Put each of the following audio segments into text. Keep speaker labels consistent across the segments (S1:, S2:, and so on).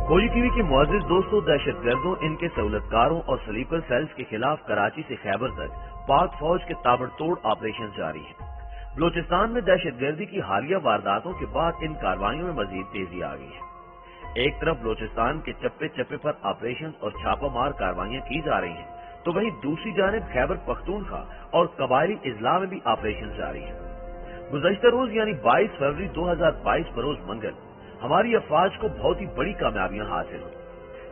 S1: فوجی T V کے معزز دوستوں، دہشت گردوں، ان کے سہولتکاروں اور سلیپر سیلز کے خلاف کراچی سے خیبر تک پاک فوج کے تابڑ توڑ آپریشن جاری ہیں۔ بلوچستان میں دہشت گردی کی حالیہ وارداتوں کے بعد ان کارروائیوں میں مزید تیزی آ گئی ہے۔ ایک طرف بلوچستان کے چپے چپے پر آپریشن اور چھاپہ مار کارروائیاں کی جا رہی ہیں، تو وہیں دوسری جانب خیبر پختونخوا اور قبائلی اضلاع میں بھی آپریشن جاری ہیں۔ گزشتہ روز یعنی 22 فروری 2022 بروز منگل ہماری افواج کو بہت ہی بڑی کامیابیاں حاصل ہوئی۔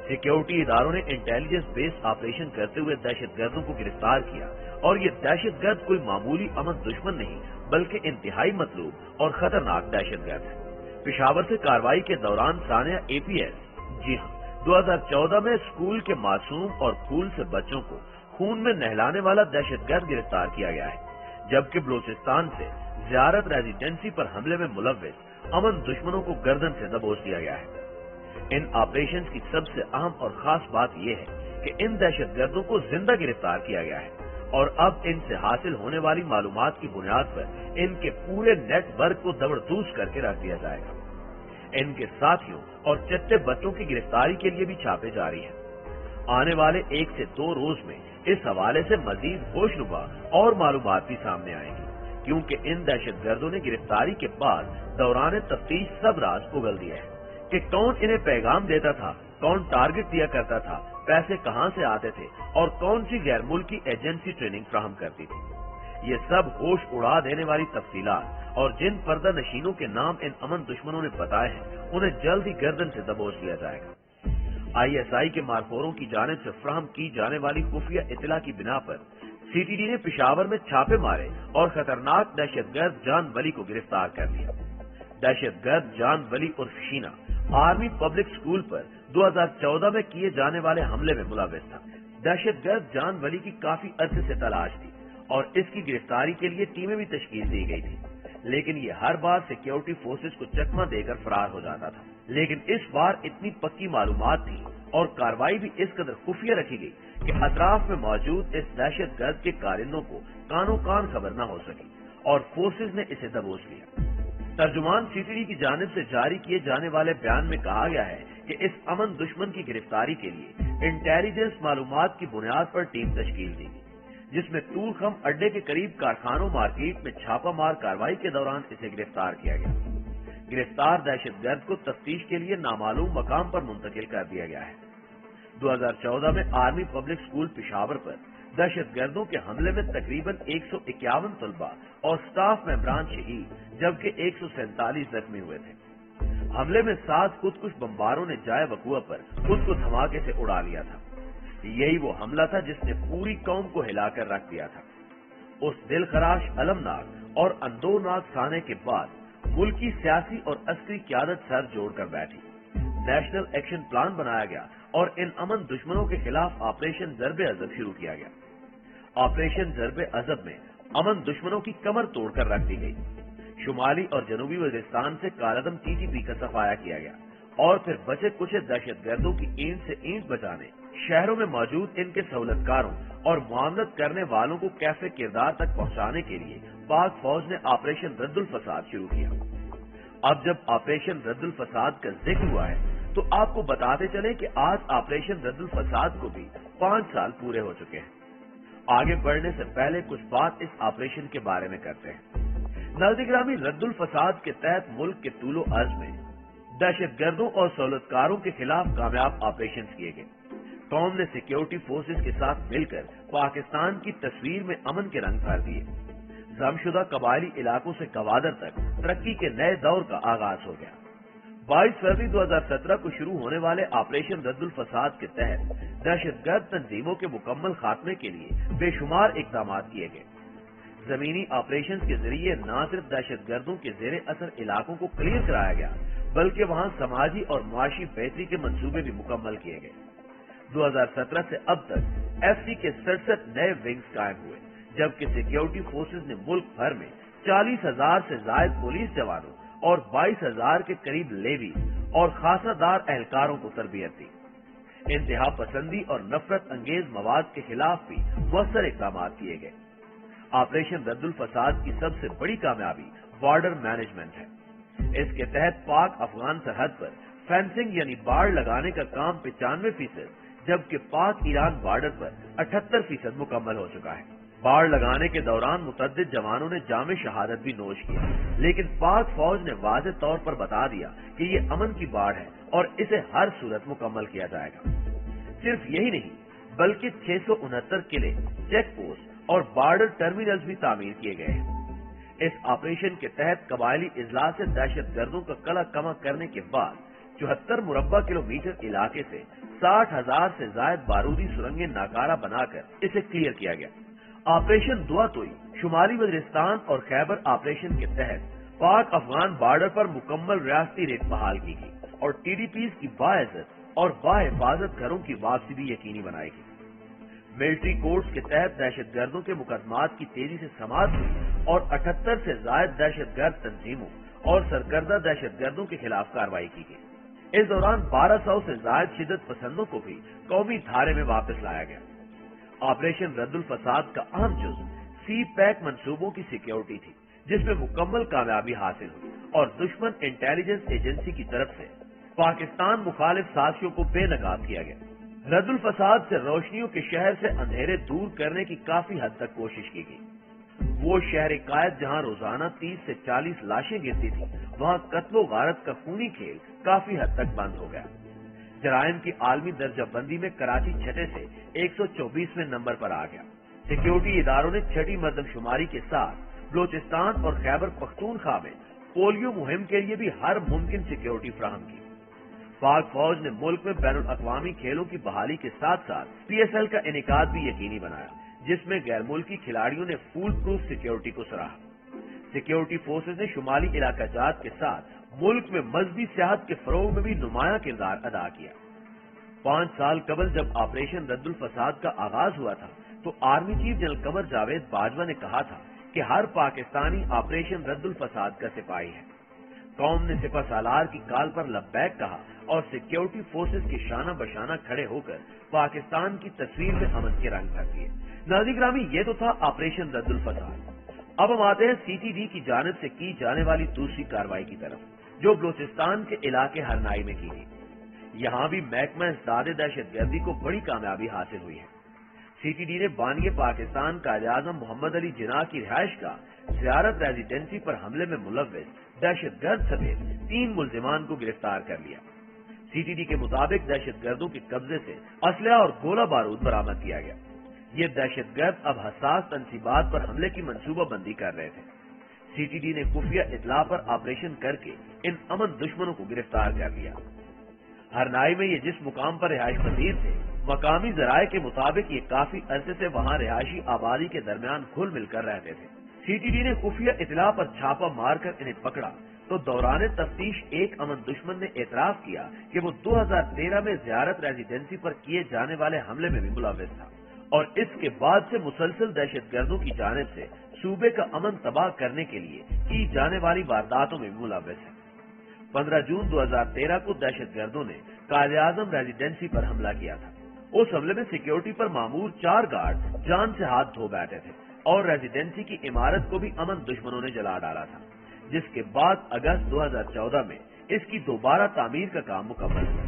S1: سیکیورٹی اداروں نے انٹیلیجنس بیس آپریشن کرتے ہوئے دہشت گردوں کو گرفتار کیا، اور یہ دہشت گرد کوئی معمولی امن دشمن نہیں بلکہ انتہائی مطلوب اور خطرناک دہشت گرد ہے۔ پشاور سے کارروائی کے دوران ثانیہ APS، جی ہاں، 2014 میں اسکول کے معصوم اور پھول سے بچوں کو خون میں نہلانے والا دہشت گرد گرفتار کیا گیا ہے، جبکہ بلوچستان سے زیارت ریزیڈنسی پر حملے میں ملوث امن دشمنوں کو گردن سے دبوچ دیا گیا ہے۔ ان آپریشنز کی سب سے اہم اور خاص بات یہ ہے کہ ان دہشت گردوں کو زندہ گرفتار کیا گیا ہے، اور اب ان سے حاصل ہونے والی معلومات کی بنیاد پر ان کے پورے نیٹ ورک کو دبڑدوز کر کے رکھ دیا جائے گا۔ ان کے ساتھیوں اور چٹے بچوں کی گرفتاری کے لیے بھی چھاپے جاری ہیں۔ آنے والے 1 سے 2 روز میں اس حوالے سے مزید ہوش ربا اور معلومات بھی سامنے آئیں گی، کیونکہ ان دہشت گردوں نے گرفتاری کے بعد دوران تفتیش سب راز اگل دیا ہے کہ کون انہیں پیغام دیتا تھا، کون ٹارگٹ دیا کرتا تھا، پیسے کہاں سے آتے تھے، اور کون سی غیر ملکی ایجنسی ٹریننگ فراہم کرتی تھی۔ یہ سب ہوش اڑا دینے والی تفصیلات اور جن پردہ نشینوں کے نام ان امن دشمنوں نے بتائے ہیں، انہیں جلد ہی گردن سے دبوچ لیا جائے گا۔ ISI کے مارخوروں کی جانب سے فراہم کی جانے والی خفیہ اطلاع کی بنا پر CTD نے پشاور میں چھاپے مارے اور خطرناک دہشت گرد جان ولی کو گرفتار کر لیا۔ دہشت گرد جان ولی عرف شینا آرمی پبلک اسکول پر 2014 میں کیے جانے والے حملے میں ملوث تھا۔ دہشت گرد جان ولی کی کافی عرصے سے تلاش تھی اور اس کی گرفتاری کے لیے ٹیمیں بھی تشکیل دی گئی تھی، لیکن یہ ہر بار سیکیورٹی فورسز کو چکمہ دے کر فرار ہو جاتا تھا۔ لیکن اس بار اتنی پکی معلومات تھی اور کارروائی بھی اس قدر خفیہ رکھی گئی کہ اطراف میں موجود اس دہشت گرد کے کارندوں کو کانوں کان خبر نہ ہو سکی، اور فورسز نے اسے دبوچ لیا۔ ترجمان CTD کی جانب سے جاری کیے جانے والے بیان میں کہا گیا ہے کہ اس امن دشمن کی گرفتاری کے لیے انٹیلیجنس معلومات کی بنیاد پر ٹیم تشکیل دی گئی، جس میں طول خم اڈے کے قریب کارخانوں مارکیٹ میں چھاپہ مار کارروائی کے دوران اسے گرفتار کیا گیا۔ گرفتار دہشت گرد کو تفتیش کے لیے نامعلوم مقام پر منتقل کر دیا گیا ہے۔ 2014 میں آرمی پبلک اسکول پشاور پر دہشت گردوں کے حملے میں تقریباً 151 طلبہ اور سٹاف ممبران شہید، جبکہ 147 زخمی ہوئے تھے۔ حملے میں 7 خودکش بمباروں نے جائے وقوع پر خود کو دھماکے سے اڑا لیا تھا۔ یہی وہ حملہ تھا جس نے پوری قوم کو ہلا کر رکھ دیا تھا۔ اس دل خراش، المناک اور اندورناک سانے کے بعد ملکی سیاسی اور عسکری قیادت سر جوڑ کر بیٹھی۔ نیشنل ایکشن پلان بنایا گیا اور ان امن دشمنوں کے خلاف آپریشن ضرب عضب شروع کیا گیا۔ آپریشن ضرب عضب میں امن دشمنوں کی کمر توڑ کر رکھ دی گئی۔ شمالی اور جنوبی وزیرستان سے کالعدم TTP کا صفایا کیا گیا، اور پھر بچے کچھ دہشت گردوں کی اینٹ سے اینٹ بچانے، شہروں میں موجود ان کے سہولتکاروں اور معاملت کرنے والوں کو کیف کردار تک پہنچانے کے لیے پاک فوج نے آپریشن رد الفساد شروع کیا۔ اب جب آپریشن رد الفساد کا ذکر ہوا ہے تو آپ کو بتاتے چلیں کہ آج آپریشن رد الفساد کو بھی 5 سال پورے ہو چکے ہیں۔ آگے بڑھنے سے پہلے کچھ بات اس آپریشن کے بارے میں کرتے ہیں۔ ناظرین گرامی، رد الفساد کے تحت ملک کے طول و عرض میں دہشت گردوں اور سہولتکاروں کے خلاف کامیاب آپریشن کیے گئے۔ قوم نے سیکیورٹی فورسز کے ساتھ مل کر پاکستان کی تصویر میں امن کے رنگ بھر دیے۔ ضم شدہ قبائلی علاقوں سے گوادر تک ترقی کے نئے دور کا آغاز ہو گیا۔ 22 فروری 2017 کو شروع ہونے والے آپریشن رد الفساد کے تحت دہشت گرد تنظیموں کے مکمل خاتمے کے لیے بے شمار اقدامات کیے گئے۔ زمینی آپریشن کے ذریعے نہ صرف دہشت گردوں کے زیر اثر علاقوں کو کلیئر کرایا گیا، بلکہ وہاں سماجی اور معاشی بہتری کے منصوبے بھی مکمل کیے گئے۔ 2017 سے اب تک FC کے 67 نئے ونگز قائم ہوئے، جبکہ سیکیورٹی فورسز نے ملک بھر میں 40,000 سے زائد پولیس جوانوں اور 22,000 کے قریب لیوی اور خاصہ دار اہلکاروں کو تربیت دی۔ انتہا پسندی اور نفرت انگیز مواد کے خلاف بھی مؤثر اقدامات کیے گئے۔ آپریشن رد الفساد کی سب سے بڑی کامیابی بارڈر مینجمنٹ ہے۔ اس کے تحت پاک افغان سرحد پر फेंसिंग यानी बाड़ लगाने का काम 95%, जबकि पाक ईरान बॉर्डर पर 78% मुकम्मल हो चुका है। बाड़ लगाने के दौरान मुतद्दिद जवानों ने जामे शहादत भी नोश किया, लेकिन पाक फौज ने वाज़ेह तौर पर बता दिया कि ये अमन की बाढ़ है और इसे हर सूरत मुकम्मल किया जाएगा। सिर्फ यही नहीं, बल्कि 669 किले, चेक पोस्ट और बॉर्डर टर्मिनल्स भी तामीर किए गए हैं। इस ऑपरेशन के तहत कबायली इजलास से दहशतगर्दों का कला कमा करने के बाद 74 मुरब्बा किलोमीटर इलाके से 60,000 से ज्यादा बारूदी सुरंगें नाकारा बनाकर इसे क्लियर किया गया। ऑपरेशन दुआतोई शुमाली वजीरिस्तान और खैबर ऑपरेशन के तहत पाक अफगान बॉर्डर पर मुकम्मल रियासती रेत बहाल की गई और TDPs की बाइज्जत और बाहिफाजत घरों की वापसी भी यकीनी बनाएगी। मिलिट्री कोर्ट्स के तहत दहशतगर्दों के मुकदमात की तेजी से समाअत हुई और 78 से ज्यादा दहशतगर्द तंजीमों और सरकर्दा दहशतगर्दों के खिलाफ कार्रवाई की गई। इस दौरान 1200 से ज्यादा शिद्दत पसंदों को भी कौमी धारे में वापस लाया गया। ऑपरेशन रद्दुल फसाद का अहम जुज़ CPEC मंसूबों की सिक्योरिटी थी, जिसमें मुकम्मल कामयाबी हासिल हुई और दुश्मन इंटेलिजेंस एजेंसी की तरफ से पाकिस्तान मुखालिफ साजिशों को बेनकाब किया गया। रद्दुल फसाद से रोशनियों के शहर से अंधेरे दूर करने की काफी हद तक कोशिश की गई। वो शहर कायद जहां रोजाना 30 से 40 लाशें गिरती थी, वहां कत्लो गारत का खूनी खेल काफी हद तक बंद हो गया। जराइम की आलमी दर्जाबंदी में कराची छठे से 124वें नंबर पर आ गया। सिक्योरिटी इदारों ने छठी मर्दमशुमारी के साथ बलोचिस्तान और खैबर पख्तूनख्वा में पोलियो मुहिम के लिए भी हर मुमकिन सिक्योरिटी फराहम की। पाक फौज ने मुल्क में बैनुल अक़वामी खेलों की बहाली के साथ साथ PSL का इनेकाद भी यकीनी बनाया, जिसमें गैर मुल्की खिलाड़ियों ने फूल प्रूफ सिक्योरिटी को सराहा। सिक्योरिटी फोर्सेज ने शुमाली इलाका जात के साथ मुल्क में मजहबी सियाहत के फरोग में भी नुमाया किरदार अदा किया। 5 साल कबल जब ऑपरेशन रद्दुल फसाद का आगाज हुआ था, तो army chief general Qamar Javed Bajwa ने कहा था कि हर पाकिस्तानी ऑपरेशन रद्दुल फसाद का सिपाही है। कौम ने सिपा सालार की काल पर लब्बैक कहा और सिक्योरिटी फोर्सेज के शाना बशाना खड़े होकर पाकिस्तान की तस्वीर में अमन के रंग भर दिए। नाज़रीन ग्रामी, ये तो था ऑपरेशन रद्दुल फसाद। अब हम आते हैं CTD की जानिब से की जाने वाली दूसरी कार्रवाई की तरफ, जो बलोचिस्तान के इलाके हरनाई में की गई। यहाँ भी महकमा इंसदाद दहशतगर्दी को बड़ी कामयाबी हासिल हुई है। CTD ने बानिए पाकिस्तान कायद-ए-आज़म मोहम्मद अली जिन्ना की रिहाइश का ज़ियारत रेजिडेंसी पर हमले में मुलव्विस दहशतगर्द समेत 3 मुल्जिमान को गिरफ्तार कर लिया। CTD के मुताबिक दहशतगर्दों के कब्जे से असलहा और गोला बारूद बरामद किया गया। ये दहशतगर्द अब हसास तनसीबात पर हमले की मंसूबाबंदी कर रहे थे। CTD ने खुफिया इतला पर ऑपरेशन करके इन अमन दुश्मनों को गिरफ्तार कर लिया। हरनाई में ये जिस मुकाम पर रिहाइश पजीर थे, मकामी जराये के मुताबिक ये काफी अरसे से वहाँ रिहायशी आबादी के दरमियान घुल मिलकर रहते थे। CTD ने खुफिया इतला पर छापा मारकर इन्हें पकड़ा तो दौरान तफ्तीश एक अमन दुश्मन ने एतराफ किया कि वो 2013 में ज़ियारत रेजिडेंसी पर किए जाने वाले हमले में भी मुलव्विस था और इसके बाद से मुसलसल दहशतगर्दों की जानिब से सूबे का अमन तबाह करने के लिए की जाने वाली वारदातों में भी मुलव्विस है। 15 जून 2013 को दहशतगर्दों ने कायद-ए-आज़म रेजिडेंसी पर हमला किया था। उस हमले में सिक्योरिटी पर मामूर 4 गार्ड जान से हाथ धो बैठे थे और रेजिडेंसी की इमारत को भी अमन दुश्मनों ने जला डाला था, जिसके बाद अगस्त 2014 में इसकी दोबारा तामीर का काम मुकम्मल हुआ।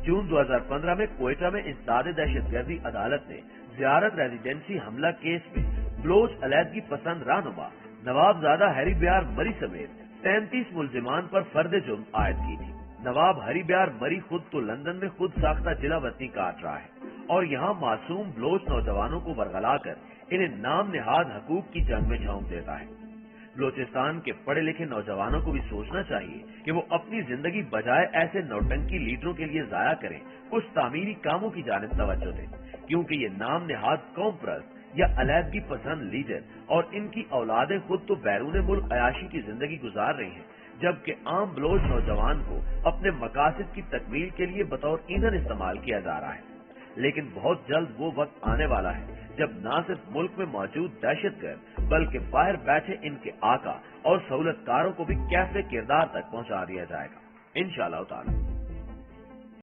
S1: जून 2015 में कोयटा में इंसदाद दहशतगर्दी अदालत ने ज़ियारत रेजिडेंसी हमला केस में बलोच अलहदगी पसंद रहनुमा नवाबजादा हरी ब्यार मरी समेत 33 मुल्जिमान पर फर्द जुर्म आयद की थी। नवाब हरी ब्यार मरी खुद तो लंदन में खुद साख्ता जिला वतनी काट रहा है और यहाँ मासूम बलोच नौजवानों को वरगलाकर इन्हें नाम निहाद हकूक की जंग में झोंक देता है। बलोचिस्तान के पढ़े लिखे नौजवानों को भी सोचना चाहिए कि वो अपनी जिंदगी बजाय ऐसे नौटंकी लीडरों के लिए जाया करें, कुछ तामीरी कामों की जानिब तवज्जो दें, क्योंकि ये नाम निहाद कौम परस्त या अलहदगी पसंद लीडर और इनकी औलादें खुद तो बैरून मुल्क अयाशी की जिंदगी गुजार रही हैं, जबकि आम बलोच नौजवान को अपने मकासद की तकमील के लिए बतौर ईंधन इस्तेमाल किया जा रहा है। लेकिन बहुत जल्द वो वक्त आने वाला है जब न सिर्फ मुल्क में मौजूद दहशतगर्द बल्कि बाहर बैठे इनके आका और सहूलतकारों को भी कैफे किरदार तक पहुंचा दिया जाएगा, इंशाअल्लाह ताला।